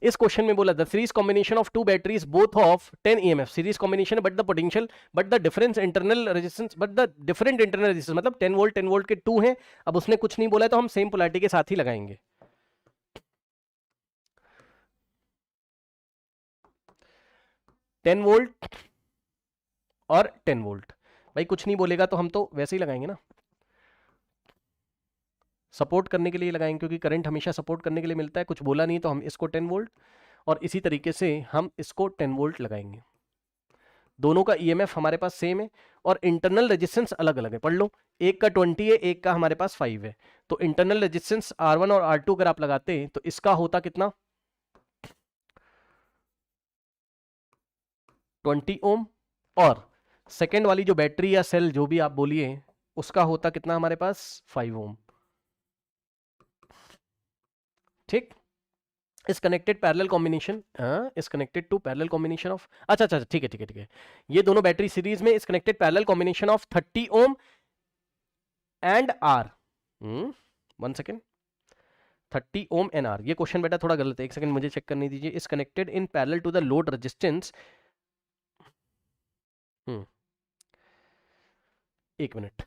इस क्वेश्चन में बोला the series combination of two batteries both of 10 EMF, series combination but the potential but the difference internal resistance but the different internal resistance, मतलब 10 volt के to हैं। अब उसने कुछ नहीं बोला है तो हम सेम पोलैरिटी के साथ ही लगाएंगे। टेन वोल्ट और 10 वोल्ट, भाई कुछ नहीं बोलेगा तो हम तो वैसे ही लगाएंगे ना, सपोर्ट करने के लिए लगाएंगे, क्योंकि करंट हमेशा सपोर्ट करने के लिए मिलता है। कुछ बोला नहीं तो हम इसको 10 वोल्ट और इसी तरीके से हम इसको 10 वोल्ट लगाएंगे। दोनों का ईएमएफ हमारे पास सेम है और इंटरनल रेजिस्टेंस अलग अलग है। पढ़ लो, एक का 20 है, एक का हमारे पास 5 है। तो इंटरनल रेजिस्टेंस R1 और R2 अगर आप लगाते हैं तो इसका होता कितना, 20 ओम, और सेकेंड वाली जो बैटरी या सेल जो भी आप बोलिए उसका होता कितना हमारे पास, 5 ओम। ठीक, is connected parallel combination, is connected to parallel combination of, अच्छा अच्छा ठीक है ठीक है ठीक है, ये दोनों बैटरी सीरीज में is connected parallel combination of 30 ohm and R. 1 second, 30 ohm and R, ये क्वेश्चन बेटा थोड़ा गलत है, एक सेकंड मुझे चेक करने दीजिए। Is connected in parallel to the load resistance, एक minute,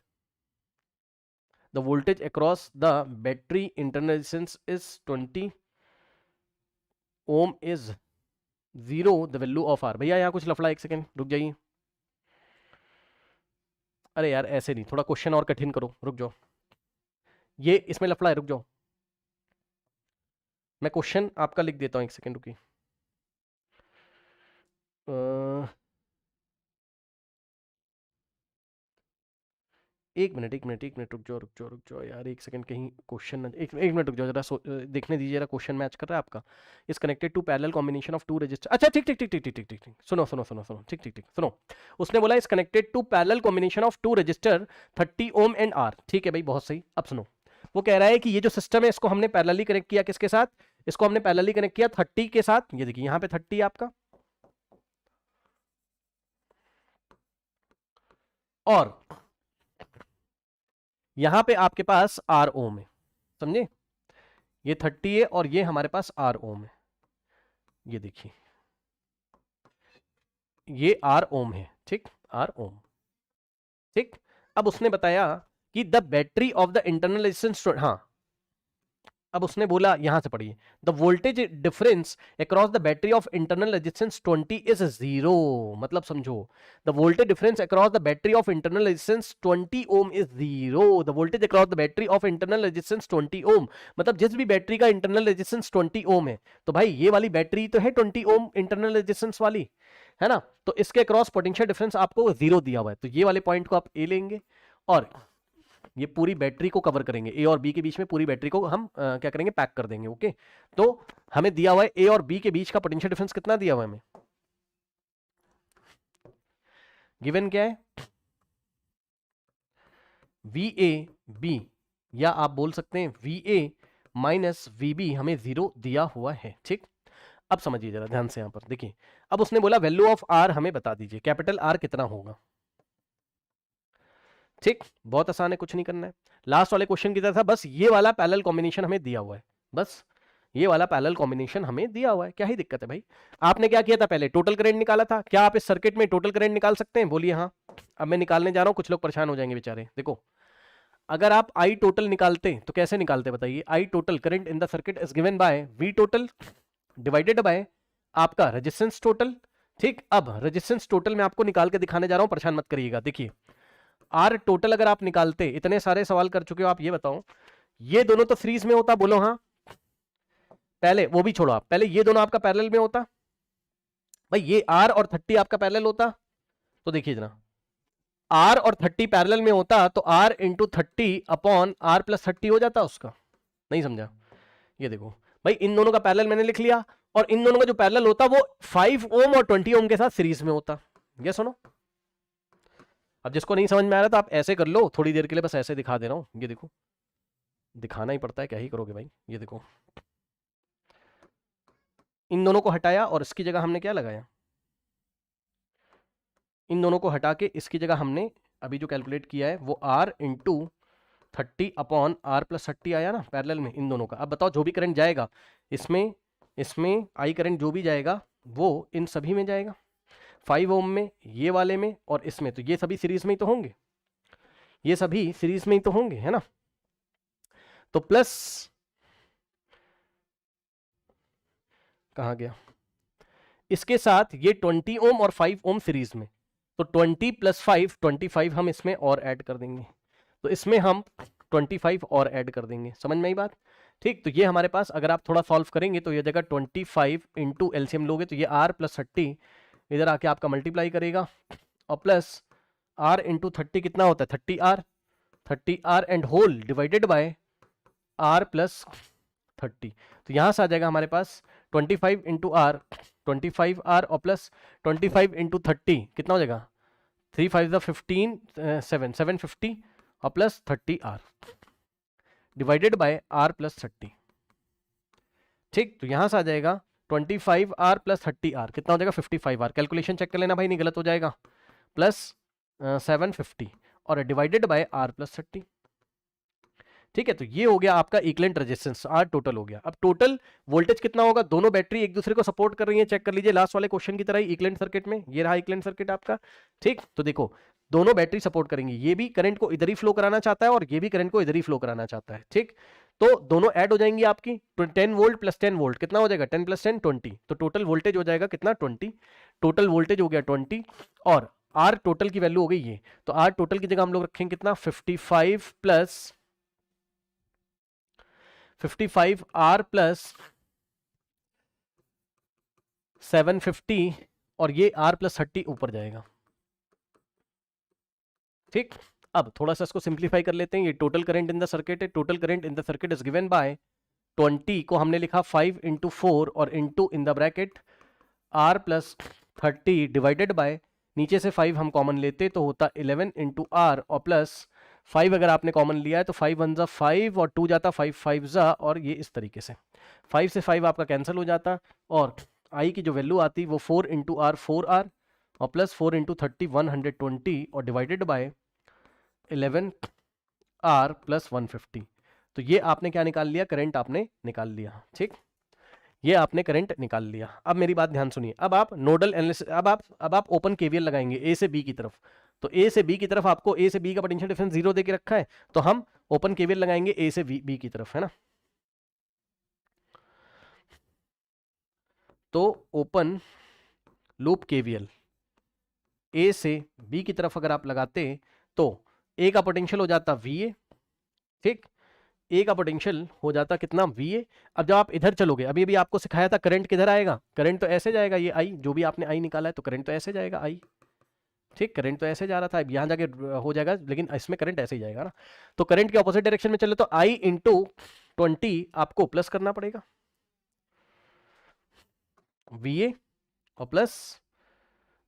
the voltage across the battery internal resistance is 20 ohm is 0 the value of R. भैया यहाँ कुछ लफड़ा, एक सेकेंड रुक जाइए। अरे यार ऐसे नहीं, थोड़ा क्वेश्चन और कठिन करो, रुक जाओ, ये इसमें लफड़ा है, रुक जाओ, मैं क्वेश्चन आपका लिख देता हूँ, एक सेकेंड रुकिए। एक मिनट रुक जाओ यार, एक सेकंड, कहीं क्वेश्चन एक मिनट रुक जाओ जरा, देखने दीजिए जरा, क्वेश्चन मैच कर रहा है आपका। Is connected to parallel combination of two resistor, अच्छा ठीक ठीक ठीक ठीक ठीक ठीक ठीक, सुनो सुनो सुनो सुनो, ठीक ठीक ठीक सुनो, उसने बोला is connected to parallel combination of two resistor 30 ohm and R. ठीक है भाई, बहुत सही। अब सुनो, वो कह रहा है कि ये जो सिस्टम है इसको हमने पैरेलली कनेक्ट किया, किसके साथ, इसको हमने पैरेलली कनेक्ट किया 30 के साथ। ये देखिए यहाँ पे 30 आपका, और यहां पे आपके पास R ओम है, समझे, ये 30 है और ये हमारे पास R ओम है, ये देखिए ये R ओम है, ठीक, R ओम। ठीक, अब उसने बताया कि the battery of the internal resistance, हाँ, अब उसने बोला, यहां से पढ़िए, the voltage difference across the battery of internal resistance 20 is 0, मतलब समझो, the voltage difference across the battery of internal resistance 20 ohm is 0, the voltage across the battery of internal resistance 20 ohm, मतलब जिस भी बैटरी का internal resistance 20 ओम है, तो भाई ये वाली बैटरी तो है 20 ओम इंटरनल रेजिस्टेंस वाली, है ना, तो इसके अक्रॉस पोटेंशियल डिफरेंस आपको 0 दिया हुआ है, तो ये वाले पॉइंट को आप ए लेंगे और ये पूरी बैटरी को कवर करेंगे, ए और बी के बीच में पूरी बैटरी को हम क्या करेंगे, पैक कर देंगे। ओके, तो हमें दिया हुआ है ए और बी के बीच का पोटेंशियल डिफरेंस कितना दिया हुआ है हमें, गिवन क्या है, वी ए बी, या आप बोल सकते हैं V A minus V B, हमें 0 दिया हुआ है। ठीक, अब समझिए जरा ध्यान से, यहां पर देखिए, अब उसने बोला वैल्यू ऑफ आर हमें बता दीजिए, कैपिटल आर कितना होगा। ठीक, बहुत आसान है, कुछ नहीं करना है, लास्ट वाले क्वेश्चन की तरह था, बस ये वाला पैरेलल कॉम्बिनेशन हमें दिया हुआ है, बस ये वाला पैरेलल कॉम्बिनेशन हमें दिया हुआ है, क्या ही दिक्कत है भाई। आपने क्या किया था, पहले टोटल करंट निकाला था, क्या आप इस सर्किट में टोटल करंट निकाल सकते हैं, बोलिए हाँ। अब मैं निकालने जा रहा हूं, कुछ लोग परेशान हो जाएंगे बेचारे, देखो, अगर आप आई टोटल निकालते तो कैसे निकालते बताइए, I total current in the circuit is given by V total divided by आपका रेजिस्टेंस टोटल। ठीक, अब रेजिस्टेंस टोटल मैं आपको निकाल के दिखाने जा रहा हूं, परेशान मत करिएगा। देखिए आर टोटल अगर आप निकालते, इतने सारे सवाल कर चुके हो आप, ये बताओ, ये दोनों तो सीरीज में होता, बोलो हाँ, पहले वो भी छोड़ो आप, पहले ये दोनों आपका पैरेलल में होता, भाई ये आर और 30 आपका पैरेलल होता, तो देखिए जना, आर और 30 पैरेलल में होता तो R into 30 upon R plus 30 हो जाता उसका, नहीं समझा, ये देखो भाई इन दोनों का पैरेलल मैंने लिख लिया, और इन दोनों का जो पैरेलल होता वो 5 ओम और 20 ओम के साथ सीरीज में होता। ये सुनो, अब जिसको नहीं समझ में आ रहा था आप ऐसे कर लो, थोड़ी देर के लिए बस ऐसे दिखा दे रहा हूं, ये देखो, दिखाना ही पड़ता है, क्या ही करोगे भाई, ये देखो, इन दोनों को हटाया और इसकी जगह हमने क्या लगाया, इन दोनों को हटा के इसकी जगह हमने अभी जो कैलकुलेट किया है वो R into 30 upon R plus 30 आया ना पैरेलल में इन दोनों का। अब बताओ जो भी करंट जाएगा इसमें इसमें आई करंट जो भी जाएगा वो इन सभी में जाएगा, 5 ओम में, ये वाले में और इसमें, तो ये सभी सीरीज में ही तो होंगे, ये सभी सीरीज में ही तो होंगे, है ना। तो प्लस कहाँ गया, इसके साथ ये 20 ओम और 5 ओम सीरीज में, तो 20 + 5 25 हम इसमें और ऐड कर देंगे, तो इसमें हम 25 और ऐड कर देंगे, समझ में आई बात। ठीक, तो ये हमारे पास अगर आप थोड़ा सॉल्व करेंगे तो ये जगह 25 इंटू एलसीएम लोगे तो ये r + 30 इधर आके आपका मल्टीप्लाई करेगा, और प्लस r इंटू 30 कितना होता है 30r and whole divided by r + 30। तो यहां से आ जाएगा हमारे पास 25 इंटू r 25r और प्लस 25 इंटू 30 कितना हो जाएगा 3 5 15 750 और plus 30r divided by r + 30। ठीक, तो यहां से आ जाएगा 25r + 30r कितना हो जाएगा 55r, कैलकुलेशन चेक कर लेना भाई, नहीं गलत हो जाएगा, प्लस 750 और डिवाइडेड बाय r + 30। ठीक है, तो ये हो गया आपका इक्विवेलेंट रेजिस्टेंस, आर टोटल हो गया। अब टोटल वोल्टेज कितना होगा, दोनों बैटरी एक दूसरे को सपोर्ट कर रही है, चेक कर लीजिए लास्ट वाले क्वेश्चन की तरह ही इक्विवेलेंट सर्किट में, ये रहा इक्विवेलेंट सर्किट आपका। ठीक, तो देखो दोनों बैटरी सपोर्ट करेंगी, ये भी करंट को इधर ही फ्लो कराना चाहता है और ये भी करंट को इधर ही फ्लो कराना चाहता है। ठीक, तो दोनों ऐड हो जाएंगी आपकी 10 वोल्ट + 10 वोल्ट कितना हो जाएगा 10 + 10 20, तो टोटल वोल्टेज हो जाएगा कितना 20, टोटल वोल्टेज हो गया 20 और आर टोटल की वैल्यू हो गई ये, तो आर टोटल की जगह हम लोग रखेंगे कितना 55 + 55r + 750 और ये r + 30 ऊपर जाएगा। ठीक, अब थोड़ा सा इसको सिंप्लीफाई कर लेते हैं, ये total current in the circuit है, total current in the circuit is given by 20 को हमने लिखा 5 × 4 और into in the bracket r + 30 divided by, नीचे से 5 हम कॉमन लेते तो होता 11 × r और प्लस 5 अगर आपने कॉमन लिया है तो 5 × 1 = 5 और 2 जाता 5 × 5 = और ये इस तरीके से 5 से 5 आपका कैंसिल हो जाता और i की जो वैल्यू आती वो 4 × r 4r और प्लस 4 × 30 120 और डिवाइडेड बाय 11r + 150। तो ये आपने क्या निकाल लिया, करंट आपने निकाल लिया। ठीक, ये आपने करंट निकाल लिया। अब मेरी बात ध्यान सुनिए, अब आप नोडल एनालिसिस, अब आप ओपन केवीएल लगाएंगे ए से बी की तरफ, तो ए से बी की तरफ आपको ए से बी का पोटेंशियल डिफरेंस 0 देके रखा है, तो हम ओपन केवीएल लगाएंगे ए से बी की तरफ, है ना। तो ओपन लूप केवीएल ए से बी की तरफ अगर आप लगाते तो ए का पोटेंशियल हो जाता VA, ठीक, ए का पोटेंशियल हो जाता कितना VA। अब जब आप इधर चलोगे, अभी अभी आपको सिखाया था करंट किधर आएगा, करंट तो ऐसे जाएगा, ये I जो भी आपने I निकाला है तो करंट तो ऐसे जाएगा I, ठीक, करंट तो ऐसे जा रहा था, अब यहां जाके हो जाएगा, लेकिन इसमें करंट ऐसे ही जाएगा ना। तो करंट के ऑपोजिट डायरेक्शन में चले तो I × 20 आपको प्लस करना पड़ेगा VA और प्लस,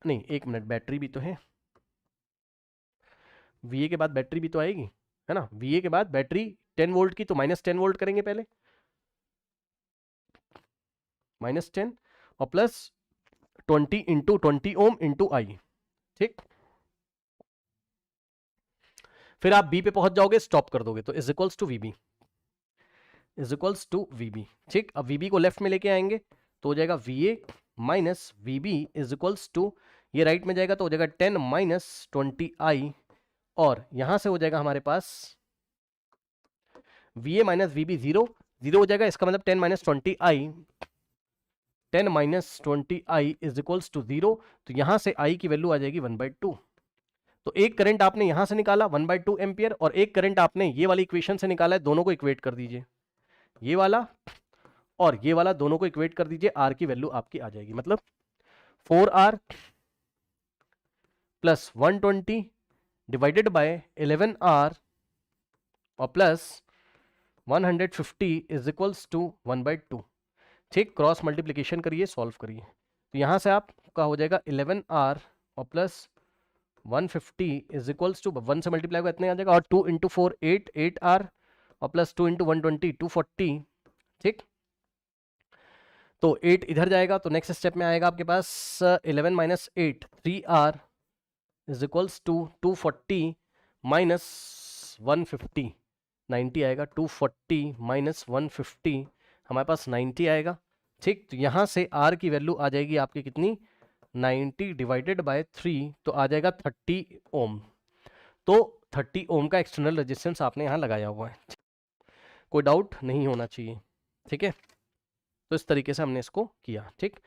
नहीं एक मिनट, बैटरी भी तो है, VA के बाद बैटरी भी तो आएगी, है ना। VA के बाद बैटरी 10 वोल्ट की, तो -10 वोल्ट करेंगे पहले, -10 और प्लस 20 × 20 ओम × I, ठीक। फिर आप B पे पहुंच जाओगे, स्टॉप कर दोगे, तो is equals to VB, is equals to VB, ठीक। अब VB को लेफ्ट में लेके आएंगे तो हो जाएगा VA minus VB is equals to, ये राइट में जाएगा तो हो जाएगा 10 - 20I और यहां से हो जाएगा हमारे पास VA - VB 0 हो जाएगा, इसका मतलब 10 - 20I, 10 - 20I is equals to 0, तो यहां से I की वैल्यू आ जाएगी 1/2। तो एक करंट आपने यहां से निकाला 1/2 एम्पियर और एक करंट आपने ये वाली इक्वेशन से निकाला है, दोनों को इक्वेट कर दीजिए, ये वाला और ये वाला दोनों को इक्वेट कर दीजिए, R की वैल्यू आपकी आ जाएगी, मतलब 4R + 120 डिवाइडेड बाय 11R और प्लस 150 इज इक्वल्स टू 1/2, ठीक। क्रॉस मल्टीप्लीकेशन करिए, सॉल्व करिए, तो यहां से आपका हो जाएगा 11R और प्लस 150 इज इक्वल्स टू 1 से मल्टीप्लाई होगा इतने आ जाएगा, और 2 × 4 8R और प्लस 2 × 120 240, ठीक। तो 8 इधर जाएगा, तो नेक्स्ट स्टेप में आएगा आपके पास 11 - 8 3R इज इक्वल्स टू 240 - 150 90 आएगा, 240 - 150 हमारे पास 90 आएगा, ठीक, तो यहां से R की वैल्यू आ जाएगी आपकी कितनी, 90 डिवाइडेड बाय 3, तो आ जाएगा 30 ओम। तो 30 ओम का एक्सटर्नल रेजिस्टेंस आपने यहां लगाया हुआ है, कोई डाउट नहीं होना चाहिए। ठीक है, तो इस तरीके से हमने इसको किया। ठीक,